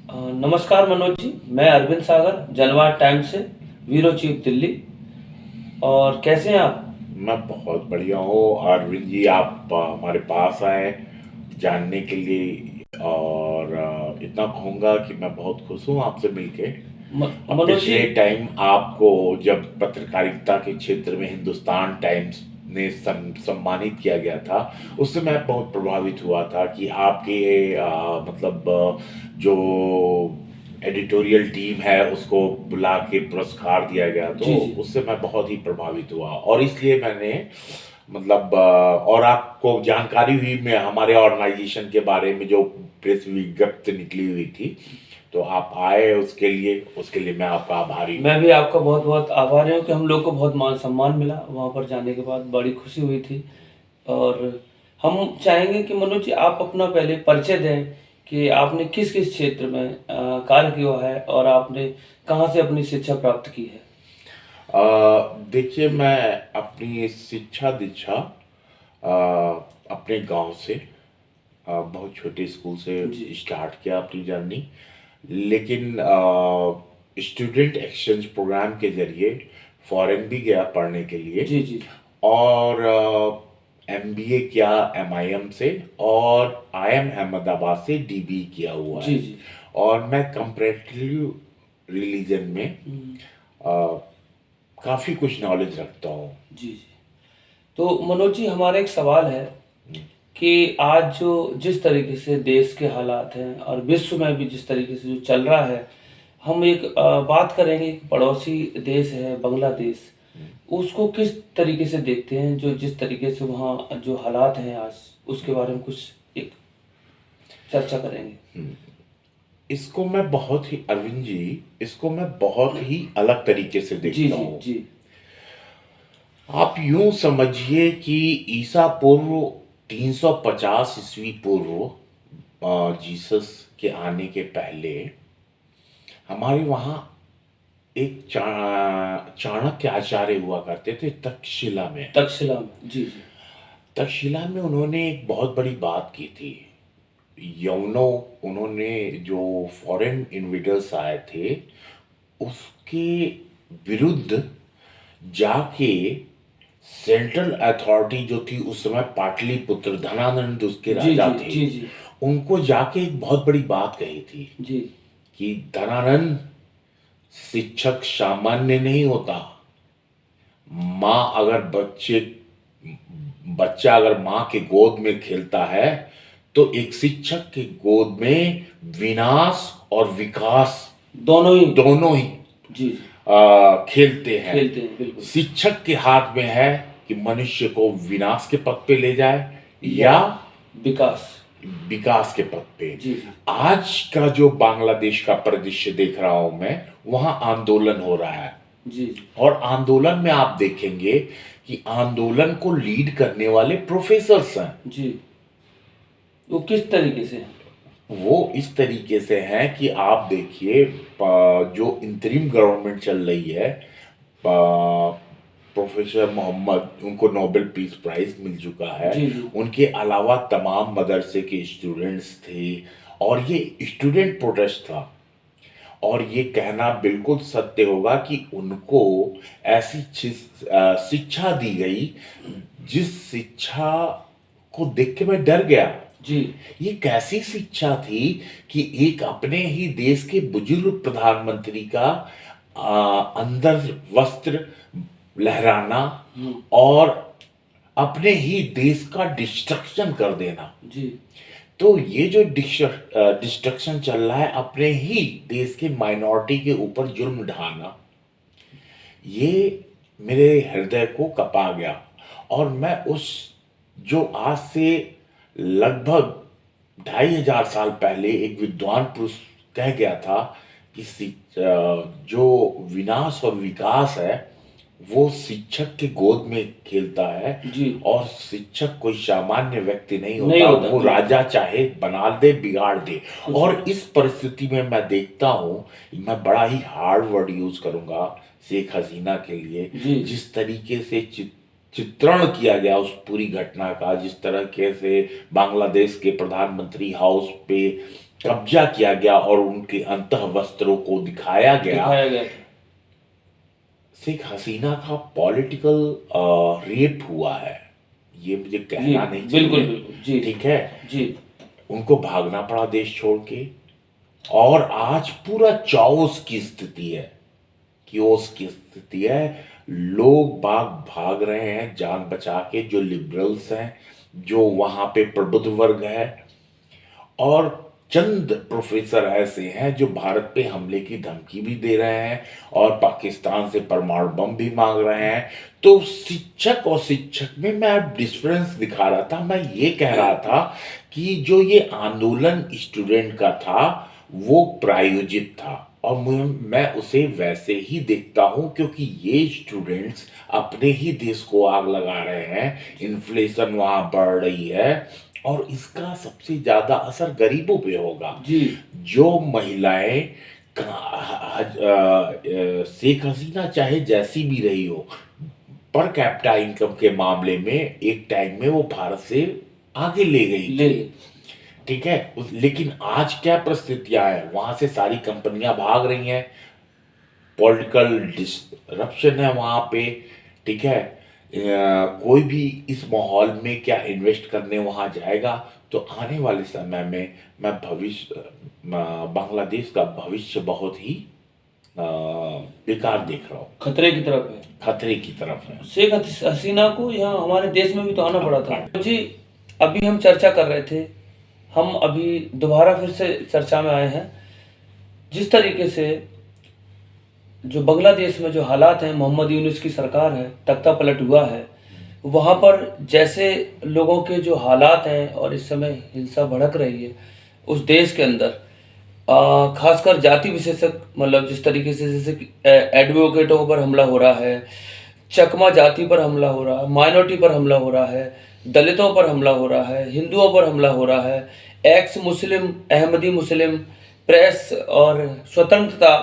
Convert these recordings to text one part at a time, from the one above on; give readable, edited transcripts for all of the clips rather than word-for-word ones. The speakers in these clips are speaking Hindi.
नमस्कार मनोज जी, मैं अरविंद सागर जलवा टाइम्स से ब्यूरो चीफ दिल्ली। और कैसे हैं आप? मैं बहुत बढ़िया हूँ अरविंद जी। आप हमारे पास आए जानने के लिए, और इतना कहूँगा कि मैं बहुत खुश हूँ आपसे मिलके। अब मनोज जी। पिछले टाइम आपको जब पत्रकारिता के क्षेत्र में हिंदुस्तान टाइम्स ने सम्मानित किया गया था, उससे मैं बहुत प्रभावित हुआ था कि आपके मतलब जो एडिटोरियल टीम है उसको बुला के पुरस्कार दिया गया, तो जी जी। उससे मैं बहुत ही प्रभावित हुआ और इसलिए मैंने मतलब और आपको जानकारी हुई मैं हमारे ऑर्गेनाइजेशन के बारे में जो प्रेस विज्ञप्ति निकली हुई थी, तो आप आए उसके लिए मैं आपका आभारी हूँ। मैं भी आपका बहुत बहुत आभारी हूँ कि हम लोग को बहुत मान सम्मान मिला वहाँ पर जाने के बाद, बड़ी खुशी हुई थी। और हम चाहेंगे कि मनोज जी आप अपना पहले परिचय दें कि आपने किस किस क्षेत्र में कार्य किया है और आपने कहाँ से अपनी शिक्षा प्राप्त की है। देखिए, मैं अपनी शिक्षा दीक्षा अपने गांव से बहुत छोटे स्कूल से जी स्टार्ट किया अपनी जर्नी। लेकिन स्टूडेंट एक्सचेंज प्रोग्राम के जरिए फॉरेन भी गया पढ़ने के लिए, जी जी। और एमबीए किया एमआईएम से, और आईएम अहमदाबाद से डीबी किया हुआ जी है। जी। और मैं कंपैरेटिव रिलीजन में काफ़ी कुछ नॉलेज रखता हूँ। जी जी। तो मनोज जी हमारा एक सवाल है कि आज जो जिस तरीके से देश के हालात हैं और विश्व में भी जिस तरीके से जो चल रहा है, हम एक बात करेंगे कि पड़ोसी देश है बांग्लादेश, उसको किस तरीके से देखते हैं, जो जिस तरीके से वहाँ जो हालात हैं आज, उसके बारे में कुछ एक चर्चा करेंगे। इसको मैं बहुत ही अरविंद जी, इसको मैं बहुत ही अलग तरीके से जी देखता जी हूँ। जी। आप यूं समझिए कि ईसा पूर्व 350 ईस्वी पूर्व, जीसस के आने के पहले हमारे वहाँ एक चाणक्य आचार्य हुआ करते थे तक्षशिला में। तक्षशिला में, जी जी। तक्षशिला में उन्होंने एक बहुत बड़ी बात की थी। यवनों, उन्होंने जो फॉरेन इन्वेडर्स आए थे उसके विरुद्ध जाके सेंट्रल अथॉरिटी जो थी उस समय, पाटलिपुत्र, धनानंद उसके जी राजा जी थे, जी जी। उनको जाके एक बहुत बड़ी बात कही थी जी कि धनानंद, शिक्षक सामान्य नहीं होता। माँ अगर बच्चे बच्चा अगर माँ के गोद में खेलता है तो एक शिक्षक के गोद में विनाश और विकास दोनों ही। दोनों ही जी जी। खेलते हैं। खेलते हैं बिल्कुल। शिक्षक के हाथ में है कि मनुष्य को विनाश के पथ पे ले जाए या या विकास। विकास के पथ पे। जी जी। आज का जो बांग्लादेश का परिदृश्य देख रहा हूं मैं, वहां आंदोलन हो रहा है। जी जी। और आंदोलन में आप देखेंगे कि आंदोलन को लीड करने वाले प्रोफेसर्स हैं। जी। वो किस तरीके से है? वो इस तरीके से हैं कि आप देखिए, जो इंतरिम गवर्नमेंट चल रही है, प्रोफेसर मोहम्मद, उनको नोबेल पीस प्राइज मिल चुका है। जी जी। उनके अलावा तमाम मदरसे के स्टूडेंट्स थे, और ये स्टूडेंट प्रोटेस्ट था। और ये कहना बिल्कुल सत्य होगा कि उनको ऐसी शिक्षा दी गई जिस शिक्षा को देख के मैं डर गया। जी ये कैसी शिक्षा थी कि एक अपने ही देश के बुजुर्ग प्रधानमंत्री का अंदर वस्त्र लहराना और अपने ही देश का डिस्ट्रक्शन कर देना। जी। तो ये जो डिस्ट्रक्शन चल रहा है, अपने ही देश के माइनॉरिटी के ऊपर जुल्म ढाना, ये मेरे हृदय को कपा गया। और मैं उस जो आज से लगभग 2500 साल पहले एक विद्वान पुरुष कह गया था कि जो विनाश और विकास है वो शिक्षक के गोद में खेलता है। जी। और शिक्षक कोई सामान्य व्यक्ति नहीं नहीं होता, होता वो बिल्कुल। राजा चाहे बना दे बिगाड़ दे। कुछ और भी। इस परिस्थिति में मैं देखता हूँ, मैं बड़ा ही हार्ड वर्ड यूज करूंगा शेख हसीना के लिए, जी जिस तरीके से चित्रण किया गया उस पूरी घटना का, जिस तरीके से बांग्लादेश के प्रधानमंत्री हाउस पे कब्जा किया गया और उनके अंतः वस्त्रों को दिखाया गया, दिखाया गया था। शेख हसीना का पॉलिटिकल रेप हुआ है, ये मुझे जी, कहना नहीं बिल्कुल, चाहिए, बिल्कुल। जी, ठीक है। जी, उनको भागना पड़ा देश छोड़ के, और आज पूरा चौस की स्थिति है, कियोस की स्थिति है। लोग बाग भाग रहे हैं जान बचा के, जो लिबरल्स हैं, जो वहां पे प्रबुद्ध वर्ग है, और चंद प्रोफेसर ऐसे हैं जो भारत पे हमले की धमकी भी दे रहे हैं और पाकिस्तान से परमाणु बम भी मांग रहे हैं। तो शिक्षक और शिक्षक में मैं डिफरेंस दिखा रहा था। मैं ये कह रहा था कि जो ये आंदोलन स्टूडेंट का था वो प्रायोजित था, और मैं उसे वैसे ही देखता हूं, क्योंकि ये स्टूडेंट्स अपने ही देश को आग लगा रहे हैं, इन्फ्लेशन वहां बढ़ रही है, और इसका सबसे ज्यादा असर गरीबों पे होगा। जी, जो महिलाएं शेख हसीना चाहे जैसी भी रही हो, पर कैपिटा इनकम के मामले में एक टाइम में वो भारत से आगे ले गई ले थी, ठीक है। लेकिन आज क्या परिस्थितियां हैं, वहां से सारी कंपनियां भाग रही हैं, पॉलिटिकल डिसरप्शन है वहां पे, ठीक है। कोई भी इस माहौल में क्या इन्वेस्ट करने वहां जाएगा। तो आने वाले समय में मैं बांग्लादेश का भविष्य बहुत ही बेकार देख रहा हूँ, खतरे की तरफ है। खतरे की तरफ है। शेख हसीना को यहाँ हमारे देश में भी तो आना पड़ा था जी। अभी हम चर्चा कर रहे थे, हम अभी दोबारा फिर से चर्चा में आए हैं। जिस तरीके से जो बांग्लादेश में जो हालात हैं, मोहम्मद यूनुस की सरकार है, तख्ता पलट हुआ है, वहाँ पर जैसे लोगों के जो हालात हैं और इस समय हिंसा भड़क रही है उस देश के अंदर, खासकर जाति विशेषक, मतलब जिस तरीके से जैसे एडवोकेटों पर हमला हो रहा है, चकमा जाति पर हमला हो रहा है, माइनॉरिटी पर हमला हो रहा है, दलितों पर हमला हो रहा है, हिंदुओं पर हमला हो रहा है, एक्स मुस्लिम, अहमदी मुस्लिम, प्रेस और स्वतंत्रता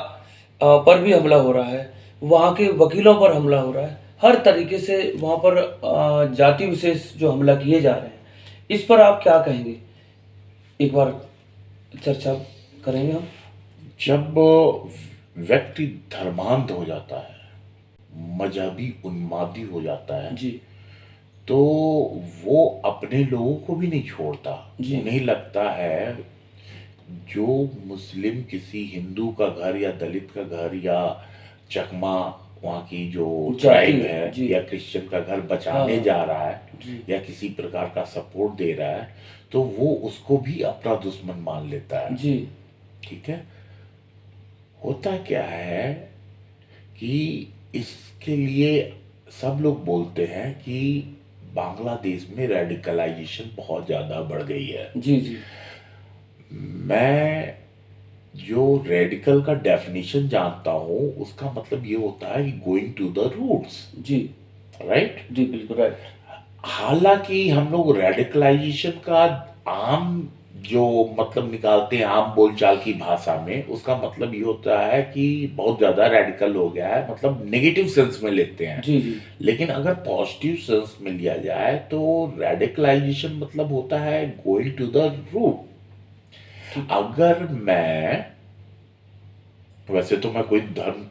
पर भी हमला हो रहा है, वहाँ के वकीलों पर हमला हो रहा है। हर तरीके से वहाँ पर जाति विशेष जो हमला किए जा रहे हैं, इस पर आप क्या कहेंगे? एक बार चर्चा करेंगे हम। जब व्यक्ति धर्मांध हो जाता है, मजहबी उन्मादी हो जाता है, जी, तो वो अपने लोगों को भी नहीं छोड़ता। जी, उन्हें लगता है जो मुस्लिम किसी हिंदू का घर या दलित का घर या चकमा वहाँ की जो जाति ट्राइब है, है जी। या क्रिश्चियन का घर हाँ, बचाने हाँ, जा रहा है जी, या किसी प्रकार का सपोर्ट दे रहा है, तो वो उसको भी अपना दुश्मन मान लेता है, जी, ठीक है। होता क्या है कि इसके लिए सब लोग बोलते हैं कि बांग्लादेश में रेडिकलाइजेशन बहुत ज़्यादा बढ़ गई है। जी, जी, मैं जो रेडिकल का डेफिनेशन जानता हूँ उसका मतलब ये होता है कि गोइंग टू द रूट्स, जी, राइट। जी, बिल्कुल राइट। हालांकि हम लोग रेडिकलाइजेशन का आम जो मतलब निकालते हैं आम बोलचाल की भाषा में, उसका मतलब ये होता है कि बहुत ज्यादा रेडिकल हो गया है, मतलब नेगेटिव सेंस में लेते हैं। जी, जी, लेकिन अगर पॉजिटिव सेंस में लिया जाए तो रेडिकलाइजेशन मतलब होता है गोइंग टू द रूट। ठीक, अगर मैं, वैसे तो मैं कोई धर्म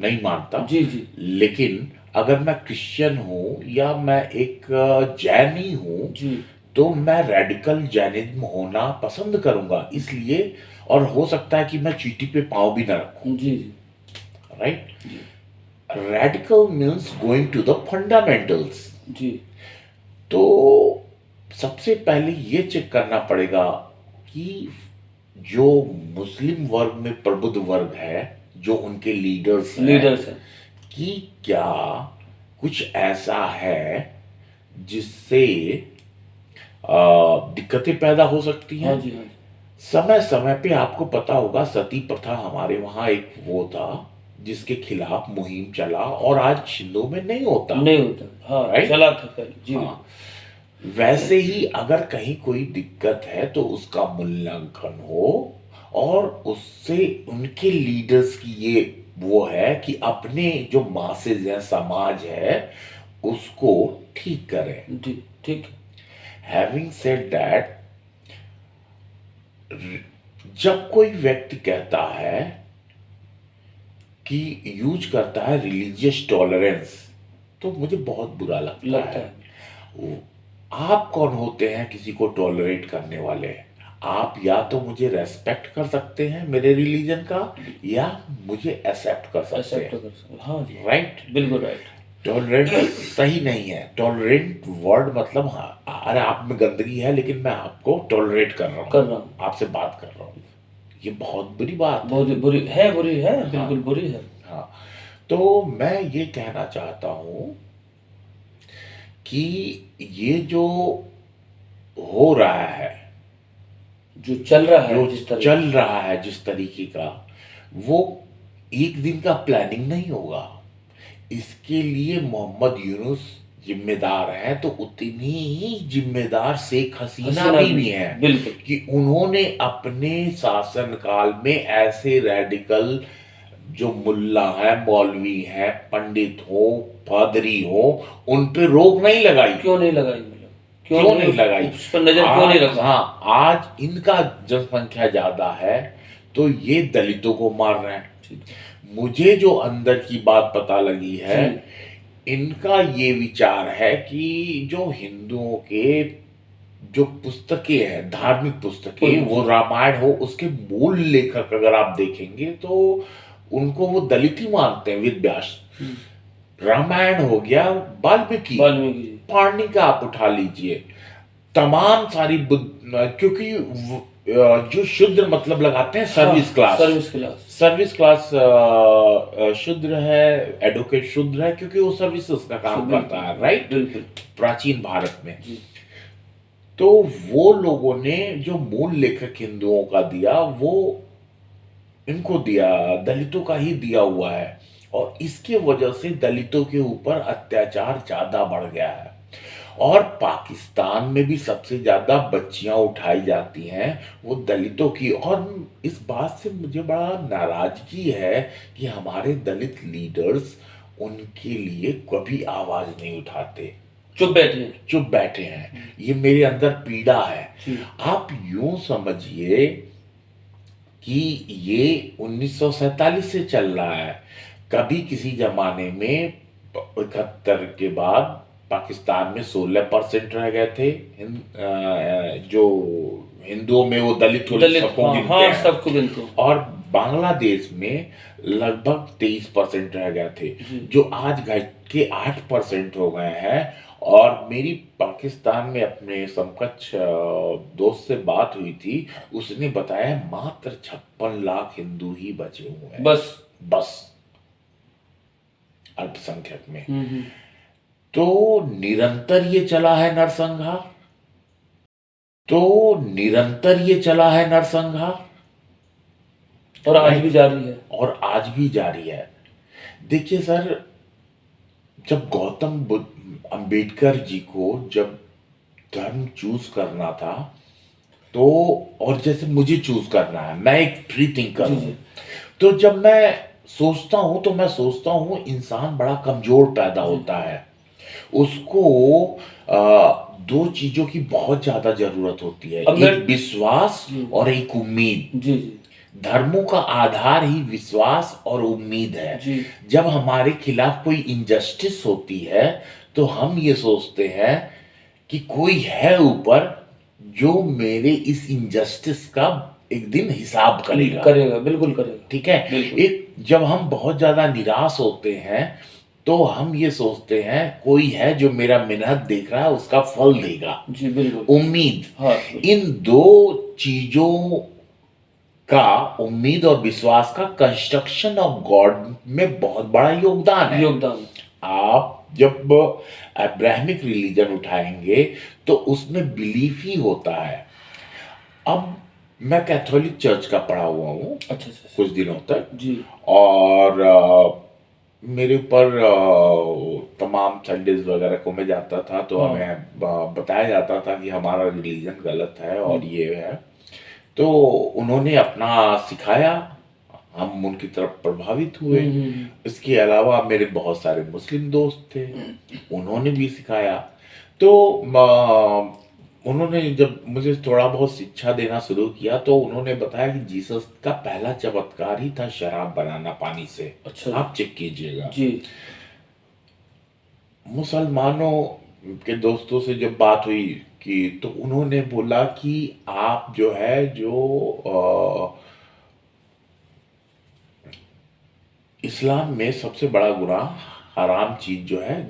नहीं मानता, जी, जी, लेकिन अगर मैं क्रिश्चियन हूँ या मैं एक जैनी हूँ, जी, तो मैं रेडिकल जैनिज्म होना पसंद करूंगा, इसलिए। और हो सकता है कि मैं चीटी पे पाँव भी ना रखूं, जी, जी, राइट। जी, radical means going to the fundamentals. जी, तो सबसे पहले ये चेक करना पड़ेगा कि जो मुस्लिम वर्ग में प्रबुद्ध वर्ग है, जो उनके लीडर्स हैं, लीडर्स हैं। कि क्या कुछ ऐसा है जिससे दिक्कतें पैदा हो सकती हाँ हैं। जी, हाँ जी। समय समय पे आपको पता होगा सती प्रथा हमारे वहां एक वो था जिसके खिलाफ मुहिम चला, और आज हिंदू में नहीं होता, नहीं होता, हाँ, राइट। चला था पहले। जी, हाँ, वैसे ही अगर कहीं कोई दिक्कत है तो उसका मूल्यांकन हो, और उससे उनके लीडर्स की ये वो है कि अपने जो मासेज है, समाज है, उसको ठीक करें। जी, ठीक। हैविंग सेड दैट, जब कोई व्यक्ति कहता है कि यूज करता है रिलीजियस टॉलरेंस, तो मुझे बहुत बुरा लगता लगता है। है। आप कौन होते हैं किसी को टॉलरेट करने वाले? आप या तो मुझे रेस्पेक्ट कर सकते हैं मेरे रिलीजन का, या मुझे एक्सेप्ट कर सकते एक्सेप्ट हैं। कर सकते, हाँ जी, राइट? बिल्कुल राइट। टॉलरेंट सही नहीं है। टॉलरेंट वर्ड मतलब, हाँ, अरे आप में गंदगी है लेकिन मैं आपको टॉलरेट कर रहा कर हूँ, रहा हूँ। आपसे बात कर रहा हूँ, ये बहुत बुरी बात है। बहुत बुरी है, बुरी है, हाँ, बिल्कुल बुरी है। हाँ। तो मैं ये कहना चाहता हूँ कि ये जो हो रहा है, जो चल रहा है जो जिस तरह चल से, रहा है जिस तरीके का, वो एक दिन का प्लानिंग नहीं होगा। इसके लिए मोहम्मद यूनुस जिम्मेदार हैं, तो उतनी ही जिम्मेदार शेख हसीना हसीना भी भी, हैं बिल्कुल। कि उन्होंने अपने शासनकाल में ऐसे रेडिकल जो मुल्ला है, मौलवी हैं, पंडित हो, पादरी हो, उन पे रोक नहीं लगाई। क्यों नहीं लगाई, मतलब क्यों क्यों नहीं नहीं लगाई? उस पर नजर क्यों नहीं आज, रखा? हाँ, आज इनका जनसंख्या ज्यादा है तो ये दलितों को मार रहे हैं। ठीक है। मुझे जो अंदर की बात पता लगी है, जी। इनका ये विचार है कि जो हिंदुओं के जो पुस्तकें हैं, धार्मिक पुस्तकें, वो जी। रामायण हो, उसके मूल लेखक अगर आप देखेंगे तो उनको वो दलित ही मानते हैं, वेद व्यास। रामायण हो गया वाल्मीकि, वाल्मीकि जी। पाणिनि का आप उठा लीजिए, तमाम सारी क्योंकि जो शूद्र मतलब लगाते हैं service class, service class, service class शूद्र है, एडवोकेट शूद्र है, क्योंकि वो सर्विसेज का काम करता है, राइट? बिल्कुल। प्राचीन भारत में। जी। तो वो लोगों ने जो मूल लेखक हिंदुओं का दिया, वो इनको दिया, दलितों का ही दिया हुआ है, और इसके वजह से दलितों के ऊपर अत्याचार ज्यादा बढ़ गया है। और पाकिस्तान में भी सबसे ज्यादा बच्चियां उठाई जाती हैं वो दलितों की। और इस बात से मुझे बड़ा नाराजगी है कि हमारे दलित लीडर्स उनके लिए कभी आवाज नहीं उठाते, चुप बैठे हैं। चुप बैठे हैं। ये मेरे अंदर पीड़ा है। जी। आप यूं समझिए कि ये 1947 से चल रहा है। कभी किसी जमाने में 71 के बाद पाकिस्तान में 16% रह गए थे जो हिंदुओं में, वो दलित दलित, सबको हाँ गिनते हाँ, हैं। सबको गिनते हैं। और बांग्लादेश में लगभग 23% रह गए थे, जो आज घट के 8% हो गए हैं। और मेरी पाकिस्तान में अपने समकक्ष दोस्त से बात हुई थी, उसने बताया मात्र 56 लाख हिंदू ही बचे हुए हैं, बस बस अल्पसंख्यक में। हम्म। तो निरंतर ये चला है नरसंहार, तो निरंतर ये चला है नरसंहार, और आज भी जारी है। और आज भी जारी है। देखिए सर, जब गौतम बुद्ध, अंबेडकर जी को जब धर्म चूज करना था, तो और जैसे मुझे चूज करना है, मैं एक फ्री थिंकर जी, हूं, जी। तो जब मैं सोचता हूं तो मैं सोचता हूं इंसान बड़ा कमजोर पैदा होता है। उसको दो चीजों की बहुत ज्यादा जरूरत होती है, एक विश्वास जी। और एक उम्मीद। जी जी। धर्मों का आधार ही विश्वास और उम्मीद है। जी। जब हमारे खिलाफ कोई इनजस्टिस होती है तो हम ये सोचते हैं कि कोई है ऊपर जो मेरे इस इनजस्टिस का एक दिन हिसाब करेगा, करेगा, बिल्कुल करेगा। ठीक है। बिल्कुल। एक जब हम बहुत ज्यादा निराश होते हैं तो हम ये सोचते हैं कोई है जो मेरा मेहनत देख रहा है, उसका फल देगा। जी बिल्कुल। उम्मीद, हाँ। इन दो चीजों का, उम्मीद और विश्वास का, कंस्ट्रक्शन ऑफ गॉड में बहुत बड़ा योगदान है। योगदान। आप जब अब्राहमिक रिलीजन उठाएंगे तो उसमें बिलीफ ही होता है। अब मैं कैथोलिक चर्च का पढ़ा हुआ हूँ अच्छा अच्छा। कुछ दिनों तक, जी। और मेरे ऊपर तमाम संडेज वगैरह को मैं जाता था तो हाँ। हमें बताया जाता था कि हमारा रिलीजन गलत है और ये है। तो उन्होंने अपना सिखाया, हम उनकी तरफ प्रभावित हुए। इसके अलावा मेरे बहुत सारे मुस्लिम दोस्त थे, उन्होंने भी सिखाया। तो उन्होंने जब मुझे थोड़ा बहुत शिक्षा देना शुरू किया तो उन्होंने बताया कि जीसस का पहला चमत्कार ही था शराब बनाना पानी से। अच्छा आप चेक कीजिएगा। जी। मुसलमानों के दोस्तों से जब बात हुई कि तो उन्होंने बोला कि आप जो है इस्लाम में सबसे बड़ा गुनाह हराम चीज जो है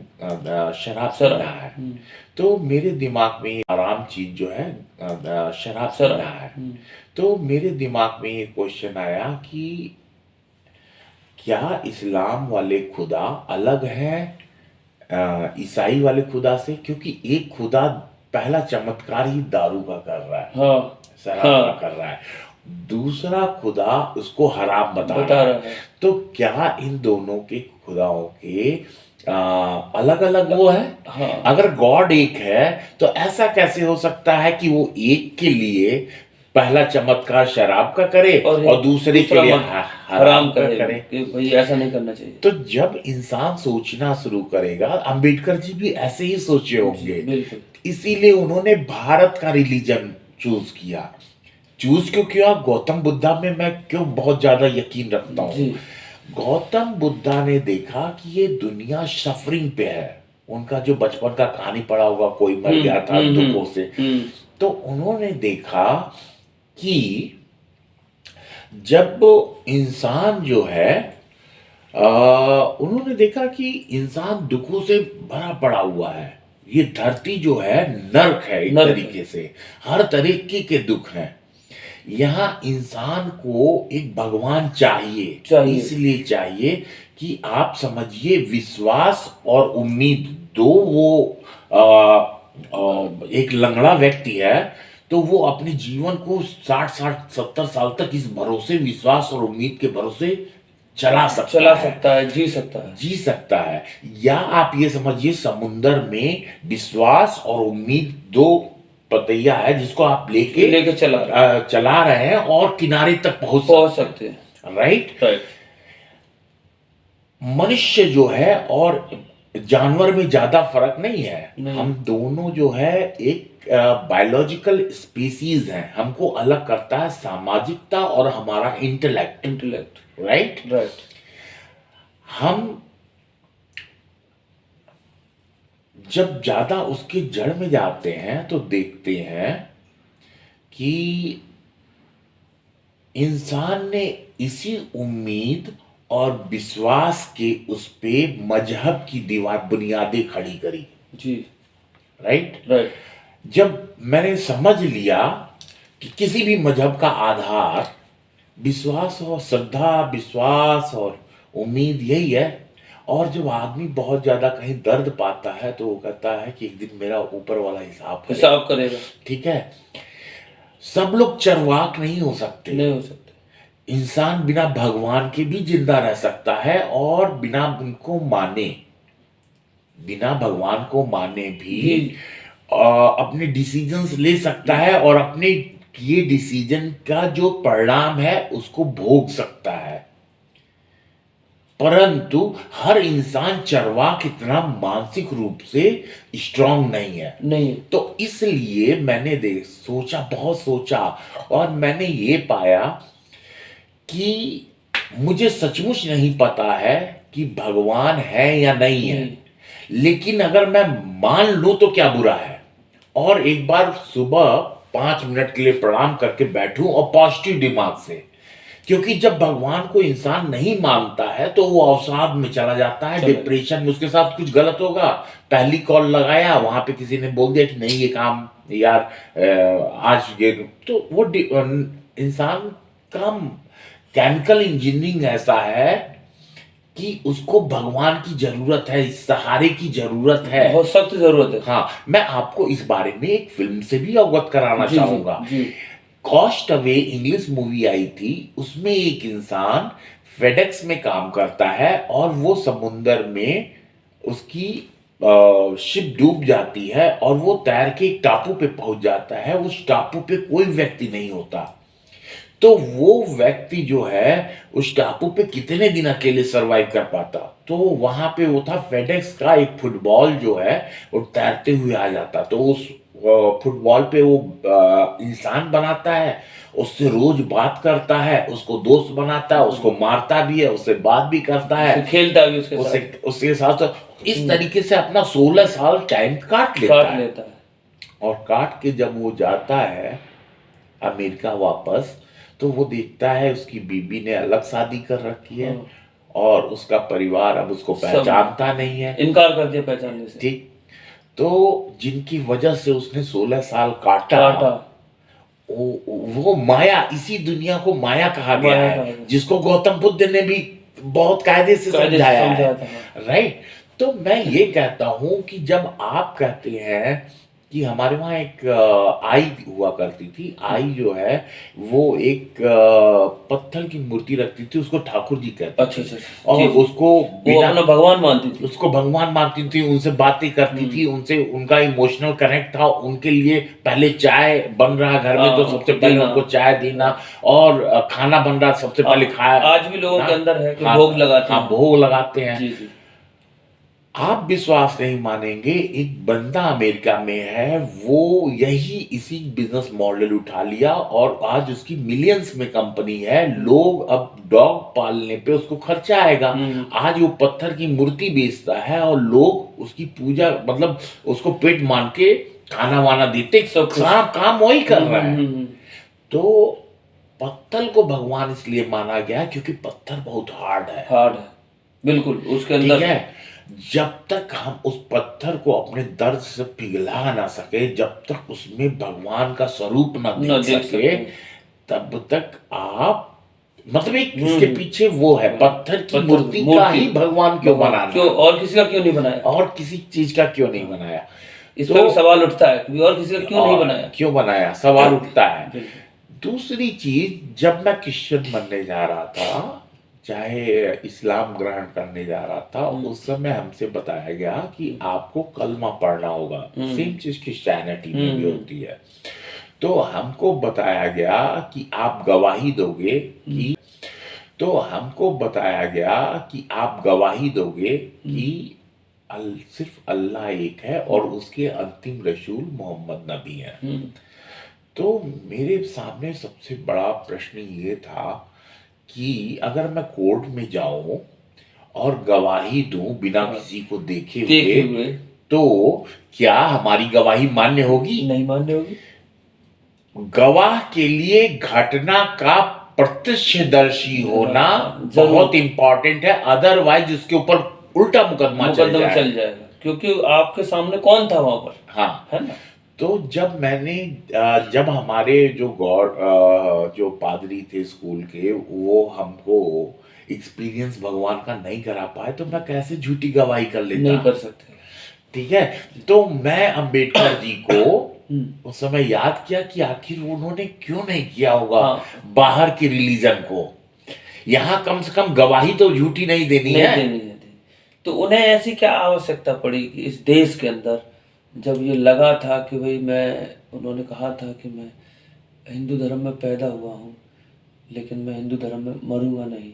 शराब सर पीना है। तो मेरे दिमाग में हराम चीज जो है शराब सर पीना है। तो मेरे दिमाग में ये क्वेश्चन आया कि क्या इस्लाम वाले खुदा अलग है ईसाई वाले खुदा से? क्योंकि एक खुदा पहला चमत्कार ही दारू का कर रहा है, हाँ शराब का हाँ कर रहा है, दूसरा खुदा उसको हराम बता बता रहा है। रहा है। तो क्या इन दोनों के खुदाओं के अलग अलग वो है? हाँ अगर गॉड एक है तो ऐसा कैसे हो सकता है कि वो एक के लिए पहला चमत्कार शराब का करे और दूसरे के दूसरा लिए मत हराम हराम का करे करे? कि भाई ऐसा नहीं करना चाहिए। तो जब इंसान सोचना शुरू करेगा, अंबेडकर जी भी ऐसे ही सोचे जी होंगे, बिल्कुल। इसीलिए उन्होंने भारत का रिलीजन चूज किया। चूज क्यों किया? गौतम बुद्धा में मैं क्यों बहुत ज्यादा यकीन रखता हूँ। जी गौतम बुद्धा ने देखा कि ये दुनिया सफरिंग पे है। उनका जो बचपन का कहानी पड़ा होगा, कोई मर गया था दुखों से, तो उन्होंने देखा कि जब इंसान जो है उन्होंने देखा कि इंसान दुखों से भरा पड़ा हुआ है। ये धरती जो है नर्क है एक नर्क है। तरीके से, हर तरीके के दुख हैं। यहाँ इंसान को एक भगवान चाहिए। इसलिए चाहिए कि आप समझिए विश्वास और उम्मीद दो। वो एक लंगड़ा व्यक्ति है तो वो अपने जीवन को 60-70 साल तक इस भरोसे, विश्वास और उम्मीद के भरोसे चला सकता है, जी सकता है। या आप ये समझिए समुंदर में विश्वास और उम्मीद दो पतैया है जिसको आप लेके चला रहे हैं और किनारे तक पहुंच सकते हैं। राइट। मनुष्य जो है और जानवर में ज्यादा फर्क नहीं है। हम दोनों जो है एक बायोलॉजिकल स्पीसीज हैं। हमको अलग करता है सामाजिकता और हमारा इंटेलेक्ट। राइट। हम जब ज्यादा उसके जड़ में जाते हैं तो देखते हैं कि इंसान ने इसी उम्मीद और विश्वास के उस पे मजहब की दीवार, बुनियादें खड़ी करी। जी राइट। जब मैंने समझ लिया कि किसी भी मजहब का आधार विश्वास और श्रद्धा, विश्वास और उम्मीद यही है। और जब आदमी बहुत ज्यादा कहीं दर्द पाता है तो वो कहता है कि एक दिन मेरा ऊपर वाला हिसाब करेगा। ठीक है। सब लोग चरवाक नहीं हो सकते। इंसान बिना भगवान के भी जिंदा रह सकता है और बिना भगवान को माने भी अपने डिसीजंस ले सकता है और अपने किए डिसीजन का जो परिणाम है उसको भोग सकता है। परंतु हर इंसान चरवाक इतना मानसिक रूप से स्ट्रांग नहीं है। तो इसलिए मैंने बहुत सोचा और मैंने ये पाया कि मुझे सचमुच नहीं पता है कि भगवान है या नहीं है, लेकिन अगर मैं मान लूं तो क्या बुरा है। और एक बार सुबह 5 मिनट के लिए प्रणाम करके बैठूं और पॉजिटिव दिमाग से, क्योंकि जब भगवान को इंसान नहीं मानता है तो वो अवसाद में चला जाता है, डिप्रेशन में। उसके साथ कुछ गलत होगा। पहली कॉल लगाया, वहां पे किसी ने बोल दिया कि नहीं ये काम यार आज ये, तो वो इंसान का केमिकल इंजीनियरिंग ऐसा है कि उसको भगवान की जरूरत है, सहारे की जरूरत है, बहुत सख्त जरूरत है। हाँ, मैं आपको इस बारे में एक फिल्म से भी अवगत कराना चाहूंगा। कॉस्ट अवे इंग्लिश मूवी आई थी, उसमें एक इंसान फेडेक्स में काम करता है और वो समुंदर में उसकी शिप डूब जाती है और वो तैर के एक टापू पे पहुंच जाता है। उस टापू पे कोई व्यक्ति नहीं होता। तो वो व्यक्ति जो है उस टापू पे कितने दिन अकेले सरवाइव कर पाता? तो वहां पे वो था फेडेक्स का एक फुटबॉल जो है वो तैरते हुए आ जाता। तो उस फुटबॉल पे वो इंसान बनाता है, उससे रोज बात करता है, उसको दोस्त बनाता है, उसको मारता भी है, उससे बात भी करता है, उससे खेलता भी उसके उससे साथ। उसके साथ इस तरीके से अपना 16 साल टाइम काट लेता काट है। लेता है। और काट के जब वो जाता है अमेरिका वापस, तो वो देखता है उसकी बीबी ने अलग शादी कर रखी है हाँ, और उसका परिवार अब उसको सब पहचानता नहीं है। इनकार कर दिया पहचानने से। ठीक। तो जिनकी वजह से उसने 16 साल काटा, काटा। वो माया, इसी दुनिया को माया कहा गया माया है, कहा गया। जिसको गौतम बुद्ध ने भी बहुत कायदे से कायदे से समझाया है। समझाया था, हाँ। राइट। तो मैं ये कहता हूं कि जब आप कहते हैं कि हमारे वहाँ एक आई हुआ करती थी, आई जो है वो एक पत्थर की मूर्ति रखती थी, उसको ठाकुर जी कहती अच्छा थी। अच्छा अच्छा, और जी जी। उसको वो बिना अपना भगवान मानती थी। उसको भगवान मानती थी, उनसे बातें करती थी, उनसे उनका इमोशनल कनेक्ट था। उनके लिए पहले चाय बन रहा घर में तो सबसे उनको पहले देना। उनको चाय देना, और खाना बन रहा सबसे पहले खाया आज भी लोगों ना। के अंदर है कि हाँ, भोग लगाते हाँ हैं। भोग लगाते हैं। जी जी। आप विश्वास नहीं मानेंगे, एक बंदा अमेरिका में है, वो यही इसी बिजनेस मॉडल उठा लिया और आज उसकी मिलियंस में कंपनी है। लोग अब डॉग पालने पे उसको खर्चा आएगा, आज वो पत्थर की मूर्ति बेचता है और लोग उसकी पूजा, मतलब उसको पेट मान के खाना वाना देते, सब कुछ। सारा काम वही कर रहा है। हम्म। तो पत्थर को भगवान इसलिए माना गया क्योंकि पत्थर बहुत हार्ड है। हार्ड है, बिल्कुल उसके ठीक अंदर। है। जब तक हम उस पत्थर को अपने दर्द से पिघला ना सके, जब तक उसमें भगवान का स्वरूप ना न देख देख सके, सकते। तब तक आप, मतलब एक इसके पीछे वो है, पत्थर की पत्थर मूर्ति का ही भगवान क्यों भगवान बनाना, क्यों, और किसी का क्यों नहीं बनाया? और किसी चीज का क्यों नहीं बनाया। इस पर भी सवाल उठता है कि और किसी का क्यों नहीं और बनाया? क्यों बनाया, सवाल उठता है। बिल्कुल। दूसरी चीज, जब मैं क्रिश्चियन बनने जा रहा था, चाहे इस्लाम ग्रहण करने जा रहा था, उस समय हमसे बताया गया कि आपको कलमा पढ़ना होगा। सेम चीज क्रिश्चियनिटी में भी होती है। तो हमको बताया गया कि आप गवाही दोगे कि तो हमको बताया गया कि आप गवाही दोगे कि सिर्फ अल्लाह एक है और उसके अंतिम रसूल मोहम्मद नबी हैं। तो मेरे सामने सबसे बड़ा प्रश्न ये था कि अगर मैं कोर्ट में जाऊं और गवाही दूं बिना किसी को देखे हुए, तो क्या हमारी गवाही मान्य होगी? नहीं मान्य होगी। गवाह के लिए घटना का प्रत्यक्षदर्शी होना बहुत इंपॉर्टेंट है, अदरवाइज उसके ऊपर उल्टा मुकदमा चल जाएगा, क्योंकि आपके सामने कौन था वहां पर। हाँ। है ना। तो जब हमारे जो जो पादरी थे स्कूल के, वो हमको एक्सपीरियंस भगवान का नहीं करा पाए, तो मैं कैसे झूठी गवाही कर लेता? नहीं कर सकते। ठीक है। तो मैं अंबेडकर जी को उस समय याद किया कि आखिर उन्होंने क्यों नहीं किया होगा बाहर के रिलीजन को। यहाँ कम से कम गवाही तो झूठी नहीं देनी है। तो उन्हें ऐसी क्या आवश्यकता पड़ी कि इस देश के अंदर, जब ये लगा था कि भाई उन्होंने कहा था कि मैं हिंदू धर्म में पैदा हुआ हूँ, लेकिन मैं हिंदू धर्म में मरूंगा नहीं,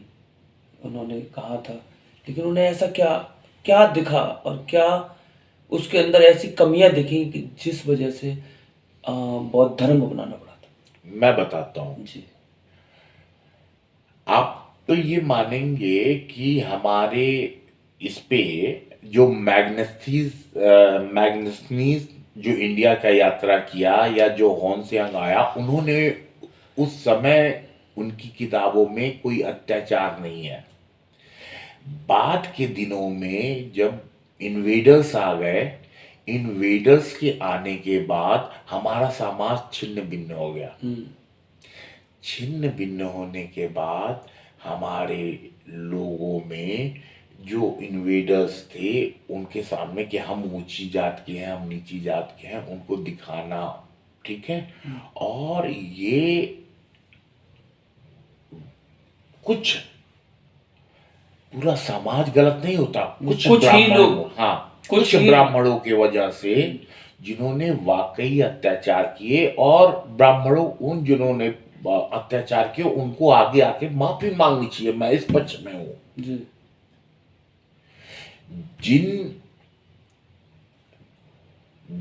उन्होंने कहा था। लेकिन उन्हें ऐसा क्या क्या दिखा और क्या उसके अंदर ऐसी कमियां दिखी कि जिस वजह से बौद्ध धर्म अपनाना पड़ा था? मैं बताता हूँ जी। आप तो ये मानेंगे कि हमारे इस पे जो मैग्नेस्नीज जो इंडिया का यात्रा किया, या जो होनसेंग आया, उन्होंने उस समय उनकी किताबों में कोई अत्याचार नहीं है। बाद के दिनों में जब इन्वेडर्स आ गए, इन्वेडर्स के आने के बाद हमारा समाज छिन्न भिन्न हो गया। छिन्न भिन्न होने के बाद हमारे लोगों में जो इन्वेडर्स थे, उनके सामने कि हम ऊंची जात के हैं, हम नीची जात के हैं, उनको दिखाना, ठीक है। और ये कुछ पूरा समाज गलत नहीं होता, कुछ ही लोग, हाँ, कुछ ब्राह्मणों की वजह से जिन्होंने वाकई अत्याचार किए, और ब्राह्मणों उन जिन्होंने अत्याचार किए उनको आगे आके माफी मांगनी चाहिए। मैं इस पक्ष में हूं। जिन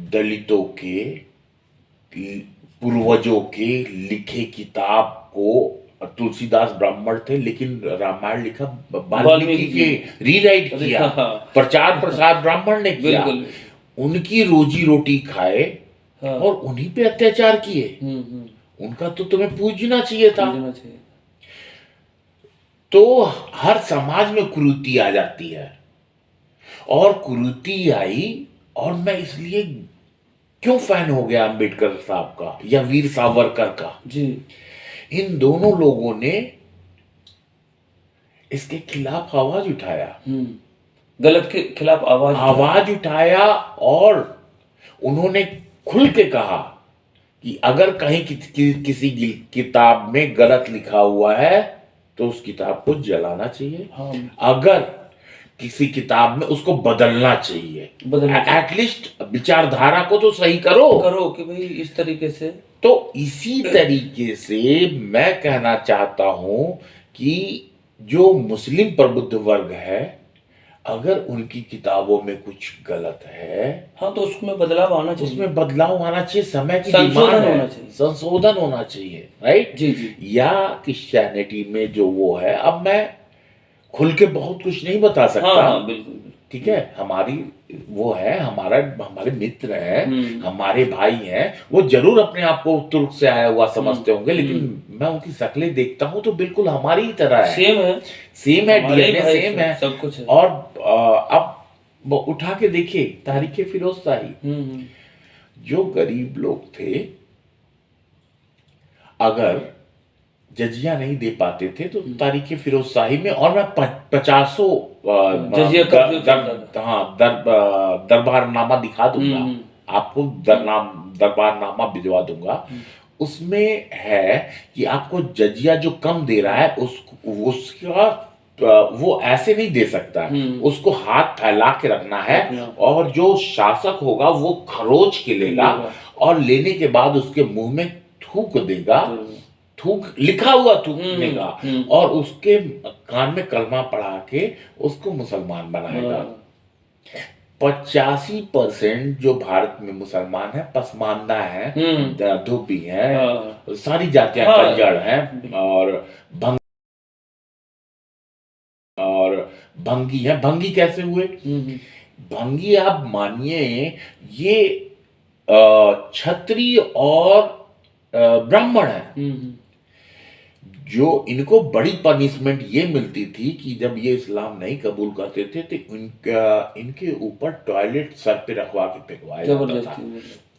दलितों के पूर्वजों के लिखे किताब को तुलसीदास ब्राह्मण थे, लेकिन रामायण लिखा वाल्मीकि वाल्मीकि जी के रीराइट अरे किया, हाँ प्रचार प्रसार ब्राह्मण ने किया, बिल्कुल उनकी रोजी रोटी खाए हाँ और उन्हीं पे अत्याचार किए। उनका तो तुम्हें पूजना चाहिए था। पूजना चाहिए तो हर समाज में कुरीति आ जाती है, और कुरीति आई, और मैं इसलिए क्यों फैन हो गया अंबेडकर साहब का या वीर सावरकर का। जी इन दोनों लोगों ने इसके खिलाफ आवाज उठाया, गलत के खिलाफ आवाज उठाया, और उन्होंने खुल के कहा कि अगर कहीं किसी किताब में गलत लिखा हुआ है तो उस किताब को जलाना चाहिए। हाँ अगर किसी किताब में उसको बदलना चाहिए, एटलीस्ट विचारधारा को तो सही करो कि भाई इस तरीके से। तो इसी तरीके से मैं कहना चाहता हूं कि जो मुस्लिम प्रबुद्ध वर्ग है, अगर उनकी किताबों में कुछ गलत है, हाँ तो उसमें बदलाव आना चाहिए, उसमें बदलाव आना चाहिए, समय की संशोधन डिमांड है, होना चाहिए, संशोधन होना चाहिए, राइट जी जी। या क्रिश्चियनिटी में जो वो है, अब मैं खुल के बहुत कुछ नहीं बता सकता। हाँ बिल्कुल ठीक है, हमारी वो है, हमारे मित्र हैं, हमारे भाई हैं, वो जरूर अपने आप को तुर्क से आया हुआ समझते होंगे, लेकिन मैं उनकी शक्लें देखता हूँ तो बिल्कुल हमारी ही तरह है, सेम है, डीएनए सेम है, सब कुछ है। और अब वो उठा के देखिए तारीख फिरोज शाही, जो गरीब लोग थे, अगर जजिया नहीं दे पाते थे तो तारीख फिरोज शाही में, और मैं 50 दरबारनामा दिखा दूंगा आपको, दरबारनामा भिजवा दूंगा। उसमें है कि आपको जजिया जो कम दे रहा है उसका वो ऐसे नहीं दे सकता है, उसको हाथ फैला के रखना है, और जो शासक होगा वो खरोच के लेगा, और लेने के बाद उसके मुंह में थूक देगा, थूक लिखा हुआ थूकने का, और उसके कान में कलमा पढ़ा के उसको मुसलमान बनाएगा। 85% जो भारत में मुसलमान है पसमानदा है, धोबी है, सारी जातियां कंजड़ हैं, और भंगी है। भंगी कैसे हुए? भंगी आप मानिए ये क्षत्रिय और ब्राह्मण है, जो इनको बड़ी पनिशमेंट ये मिलती थी कि जब ये इस्लाम नहीं कबूल करते थे तो इनके ऊपर टॉयलेट सर पे रखवा के फेंकवाया जाता था।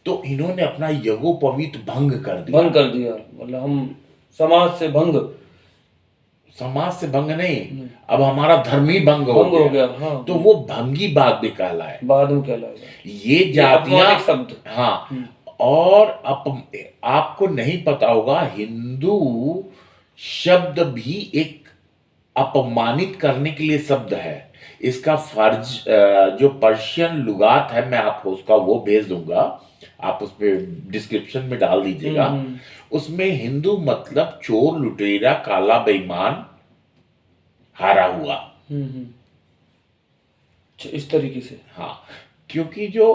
तो इन्होंने अपना यज्ञोपवीत भंग कर दिया, मतलब हम समाज से भंग नहीं, अब हमारा धर्म ही भंग हो गया। हाँ, तो वो भंगी बाद में कहलाए, ये जातियां शब्द। हाँ, और आपको नहीं पता होगा, हिंदू शब्द भी एक अपमानित करने के लिए शब्द है। इसका फर्ज जो पर्शियन लुगात है, मैं आपको उसका वो भेज दूंगा, आप उसमें डिस्क्रिप्शन में डाल दीजिएगा। उसमें हिंदू मतलब चोर, लुटेरा, काला, बेईमान, हारा हुआ, इस तरीके से। हाँ, क्योंकि जो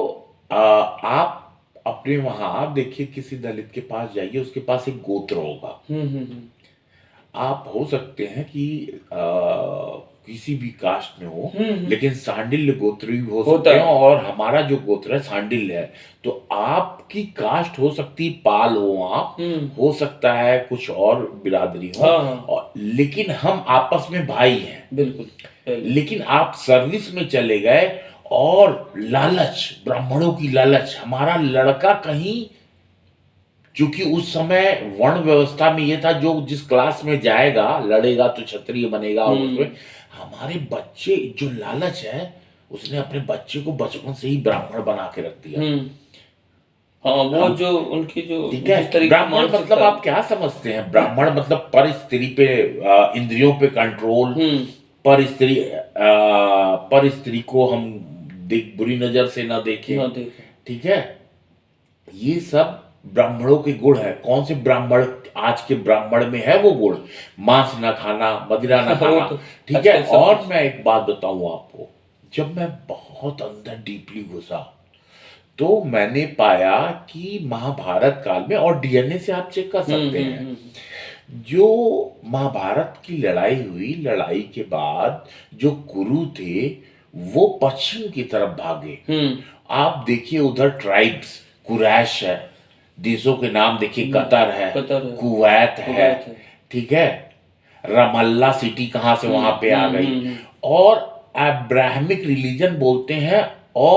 आप अपने वहां देखिए, किसी दलित के पास जाइए, उसके पास एक गोत्र होगा। आप हो सकते हैं कि किसी भी कास्ट में हो, लेकिन सांडिल्य गोत्र भी हो सकते हैं, और हमारा जो गोत्र है सांडिल्य है। तो आपकी कास्ट हो सकती, पाल हो आप, हो सकता है कुछ और बिरादरी हो, और लेकिन हम आपस में भाई हैं, बिल्कुल। लेकिन आप सर्विस में चले गए, और लालच, ब्राह्मणों की लालच, हमारा लड़का कहीं, क्योंकि उस समय वर्ण व्यवस्था में ये था, जो जिस क्लास में जाएगा लड़ेगा तो क्षत्रिय बनेगा, और उसमें हमारे बच्चे, जो लालच है, उसने अपने बच्चे को बचपन से ही ब्राह्मण बना के रख दिया। हाँ, वो जो उनकी जो ठीक है, ब्राह्मण मतलब आप क्या समझते हैं? ब्राह्मण मतलब पर स्त्री पे, इंद्रियों पे कंट्रोल, पर स्त्री को हम बुरी नजर से ना देखें, ठीक है, ये सब ब्राह्मणों के गुण है। कौन से ब्राह्मण आज के ब्राह्मण में है वो गुण? मांस न खाना, मदिरा न खाना, ठीक है। और मैं एक बात बताऊं आपको, जब मैं बहुत अंदर डीपली घुसा, तो मैंने पाया कि महाभारत काल में, और डीएनए से आप चेक कर सकते हैं, जो महाभारत की लड़ाई हुई, लड़ाई के बाद जो कुरु थे वो पश्चिम की तरफ भागे। आप देखिए उधर ट्राइब्स, कुरैश है, देशों के नाम देखिए, कतर है, कुवैत है, ठीक है, रमल्ला सिटी कहाँ से वहां पे आ गई। और अब्राहमिक रिलीजन बोलते हैं,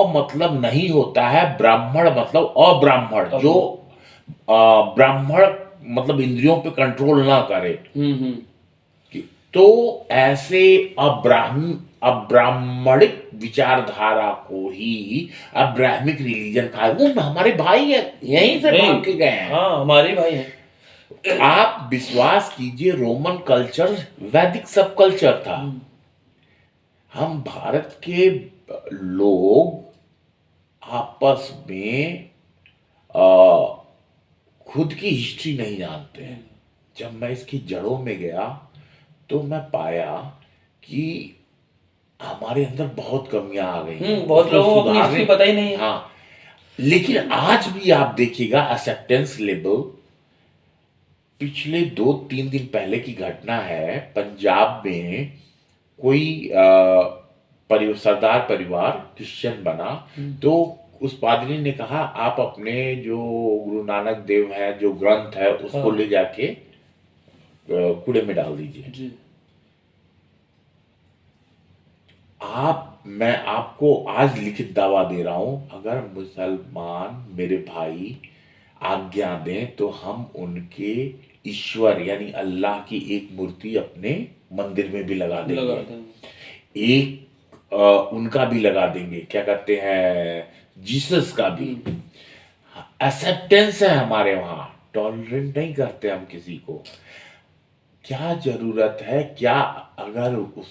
मतलब नहीं होता है, ब्राह्मण मतलब अब्राह्मण, जो ब्राह्मण मतलब इंद्रियों पे कंट्रोल ना करे। तो ऐसे अब्राह्मणिक विचारधारा को ही अब्राह्मिक रिलीजन कहा। वो हमारे भाई है, यहीं से भाग के गए हैं। हाँ, हमारे भाई हैं। आप विश्वास कीजिए, रोमन कल्चर वैदिक सब कल्चर था। हम भारत के लोग आपस में खुद की हिस्ट्री नहीं जानते हैं। जब मैं इसकी जड़ों में गया तो मैं पाया कि हमारे अंदर बहुत कमियां आ गई। बहुत लोगों को अपनी हिस्ट्री पता ही नहीं है। हाँ, लेकिन आज भी आप देखिएगा एक्सेप्टेंस लेवल, पिछले 2-3 दिन पहले की घटना है, पंजाब में कोई सरदार परिवार क्रिश्चियन बना, तो उस पादरी ने कहा आप अपने जो गुरु नानक देव है, जो ग्रंथ है, उसको ले जाके कूड़े में डाल दीजिए। मैं आपको आज लिखित दावा दे रहा हूं, अगर मुसलमान मेरे भाई आज्ञा दें तो हम उनके ईश्वर यानी अल्लाह की एक मूर्ति अपने मंदिर में भी लगा देंगे। एक उनका भी लगा देंगे, क्या कहते हैं, जीसस का भी। एक्सेप्टेंस है हमारे वहां, टॉलरेट नहीं करते हम किसी को। क्या जरूरत है, क्या अगर उस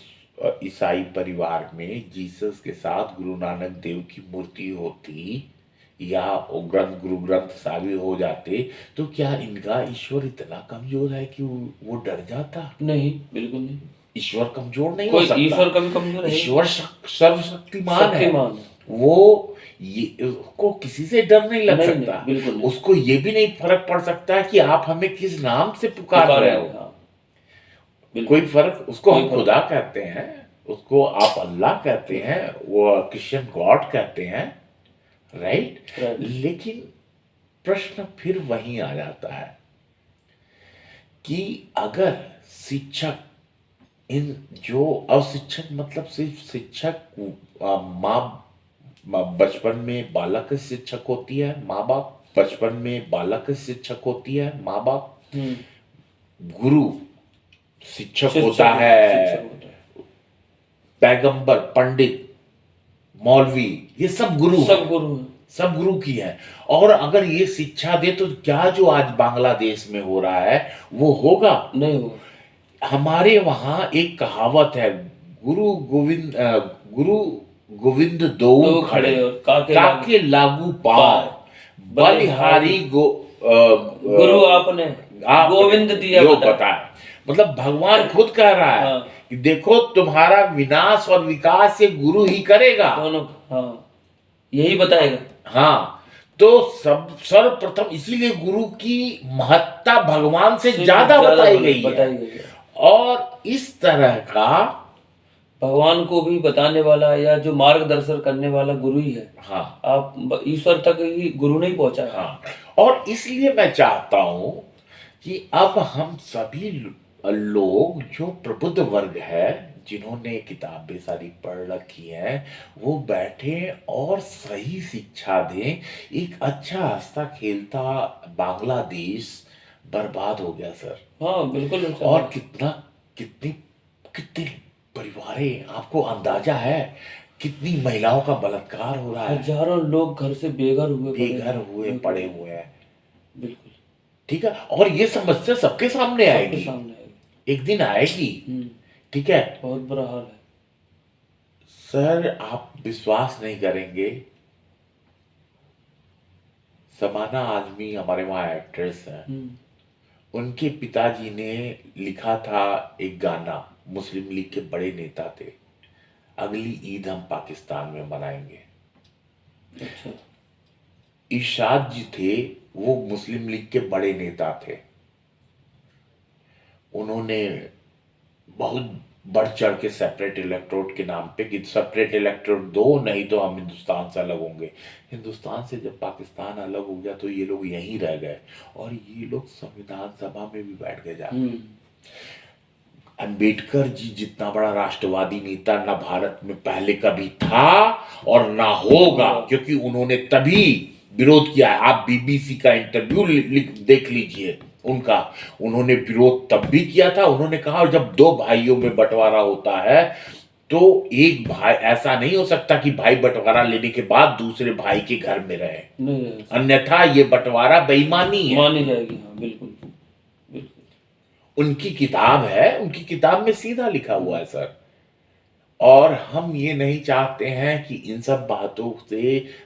ईसाई परिवार में जीसस के साथ गुरु नानक देव की मूर्ति होती या गुरु ग्रंथ साबित हो जाते, तो क्या इनका ईश्वर इतना कमजोर है कि वो डर जाता? नहीं, बिल्कुल नहीं। ईश्वर कमजोर नहीं हो सकता। ईश्वर कभी कमजोर है? ईश्वर सर्वशक्तिमान है। वो उसको किसी से डर नहीं लग सकता। नहीं। उसको ये भी नहीं फर्क पड़ सकता कि आप हमें किस नाम से पुकार रहे हो। कोई फर्क, उसको हम खुदा कहते हैं, उसको आप अल्लाह कहते हैं, वो क्रिश्चियन गॉड कहते हैं, राइट। लेकिन प्रश्न फिर वहीं आ जाता है कि अगर शिक्षक, इन जो अशिक्षक मतलब सिर्फ शिक्षक माँ बचपन में बालक की शिक्षक होती है, माँ बाप बचपन में बालक की शिक्षक होती है, माँ बाप, गुरु शिक्षक होता है, पैगंबर, पंडित, मौलवी, ये सब गुरु की है। और अगर ये शिक्षा दे तो क्या जो आज बांग्लादेश में हो रहा है वो होगा? नहीं होगा। हमारे वहां एक कहावत है, गुरु गोविंद दो खड़े, काके लागू पांव, बलिहारी गुरु आपने गोविंद दिया बताया। मतलब भगवान खुद कह रहा है कि देखो तुम्हारा विनाश और विकास ये गुरु ही करेगा, यही बताएगा। हाँ, तो सर्वप्रथम इसीलिए गुरु की महत्ता भगवान से ज्यादा बताई गई है। और इस तरह का भगवान को भी बताने वाला या जो मार्गदर्शन करने वाला गुरु ही है। हाँ, आप ईश्वर तक ही गुरु नहीं पहुंचा। हाँ, और इसलिए मैं चाहता हूं कि अब हम सभी लोग जो प्रबुद्ध वर्ग है, जिन्होंने किताबें सारी पढ़ रखी हैं, वो बैठे और सही शिक्षा दें। एक अच्छा हंसता खेलता बांग्लादेश बर्बाद हो गया सर। हाँ, बिल्कुल। और कितने परिवारें, आपको अंदाजा है कितनी महिलाओं का बलात्कार हो रहा है? हजारों लोग घर से बेघर हुए पड़े हुए हैं। बिल्कुल ठीक है, और ये समस्या सबके सामने आएगी, एक दिन आएगी। ठीक है, बहुत बुरा हाल है सर। आप विश्वास नहीं करेंगे, समाना आजमी हमारे वहां एक्ट्रेस है, उनके पिताजी ने लिखा था एक गाना, मुस्लिम लीग के बड़े नेता थे, अगली ईद हम पाकिस्तान में मनाएंगे। अच्छा। इरशाद जी थे, वो मुस्लिम लीग के बड़े नेता थे। उन्होंने बहुत बढ़ चढ़ के सेपरेट इलेक्टोरेट के नाम पे कि सेपरेट इलेक्टोरेट दो, नहीं तो हम हिंदुस्तान से अलग होंगे। हिंदुस्तान से जब पाकिस्तान अलग हो गया तो ये लोग यहीं रह गए और ये लोग संविधान सभा में भी बैठ गए जाके। हम्म, अंबेडकर जी जितना बड़ा राष्ट्रवादी नेता ना भारत में पहले कभी था और ना होगा, क्योंकि उन्होंने तभी विरोध किया है। आप बीबीसी का इंटरव्यू देख लीजिए उनका, उन्होंने विरोध तब भी किया था। उन्होंने कहा जब दो भाइयों में बंटवारा होता है तो एक भाई, ऐसा नहीं हो सकता कि भाई बंटवारा लेने के बाद दूसरे भाई के घर में रहे, नहीं रह सकता। अन्यथा ये बंटवारा बेईमानी है। मानी जाएगी, हाँ बिल्कुल बिल्कुल। उनकी किताब है, उनकी किताब में सीधा लिखा हुआ है सर। और हम ये नहीं चाहते हैं कि इन सब बातों से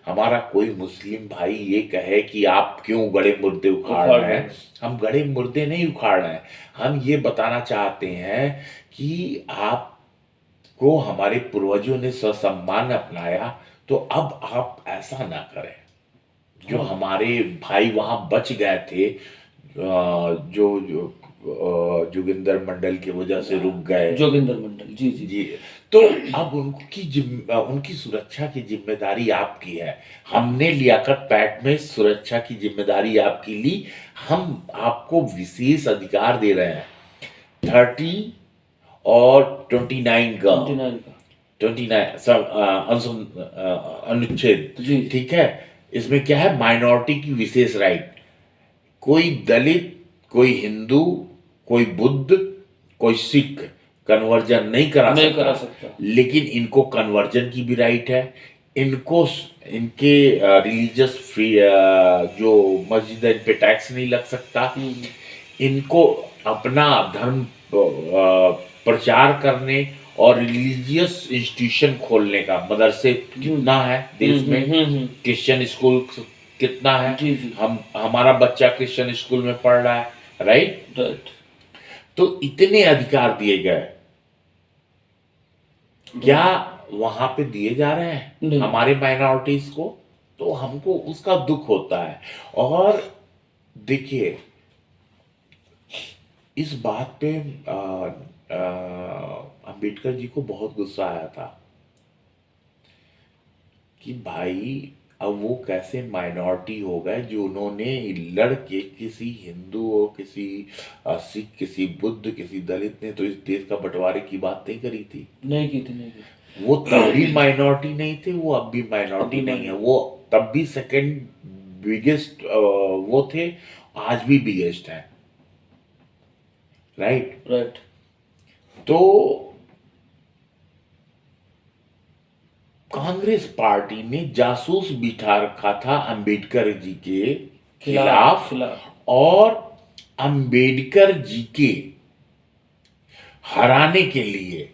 हमारा कोई मुस्लिम भाई ये कहे कि आप क्यों गड़े मुर्दे उखाड़ उखाड़ रहे रहे हैं। हम गड़े मुर्दे नहीं उखाड़ रहे हैं, हम ये बताना चाहते हैं कि आपको हमारे पूर्वजों ने ससम्मान अपनाया, तो अब आप ऐसा ना करें। जो हाँ। हमारे भाई वहां बच गए थे, जो जो जोगिंदर मंडल की वजह से रुक गए, जोगिंदर मंडल, जी जी जी, तो अब उनकी सुरक्षा की जिम्मेदारी आपकी है। हमने लियाकत पैक्ट में सुरक्षा की जिम्मेदारी आपकी ली। हम आपको विशेष अधिकार दे रहे हैं 30 और 29 का, 29 का 29 सब अनुच्छेद, जी ठीक है। इसमें क्या है, माइनॉरिटी की विशेष राइट। कोई दलित, कोई हिंदू, कोई बुद्ध, कोई सिख कन्वर्जन नहीं करा सकता, लेकिन इनको कन्वर्जन की भी राइट है। इनको इनके रिलीजियस फ्री जो मस्जिद है इन पे टैक्स नहीं लग सकता। इनको अपना धर्म प्रचार करने और रिलीजियस इंस्टीट्यूशन खोलने का, मदरसे कितना है देश में, क्रिश्चियन स्कूल कितना है, जी जी हम हमारा बच्चा क्रिश्चियन स्कूल में पढ़ रहा है, राइट राइट। तो इतने अधिकार दिए गए, क्या वहां पे दिए जा रहे हैं हमारे माइनॉरिटीज को? तो हमको उसका दुख होता है। और देखिए इस बात पे अंबेडकर जी को बहुत गुस्सा आया था कि भाई अब वो कैसे माइनॉरिटी हो गए जो उन्होंने लड़ के किसी हिंदू और किसी सिख, किसी बुद्ध, किसी दलित ने तो इस देश का बंटवारे की बात नहीं करी थी, नहीं की थी। वो तब भी माइनॉरिटी नहीं थे, वो अब भी माइनॉरिटी नहीं है। वो तब भी सेकंड बिगेस्ट वो थे, आज भी बिगेस्ट है, राइट राइट। तो कांग्रेस पार्टी ने जासूस बिठा रखा था अंबेडकर जी के खिलाफ और अंबेडकर जी के हराने के लिए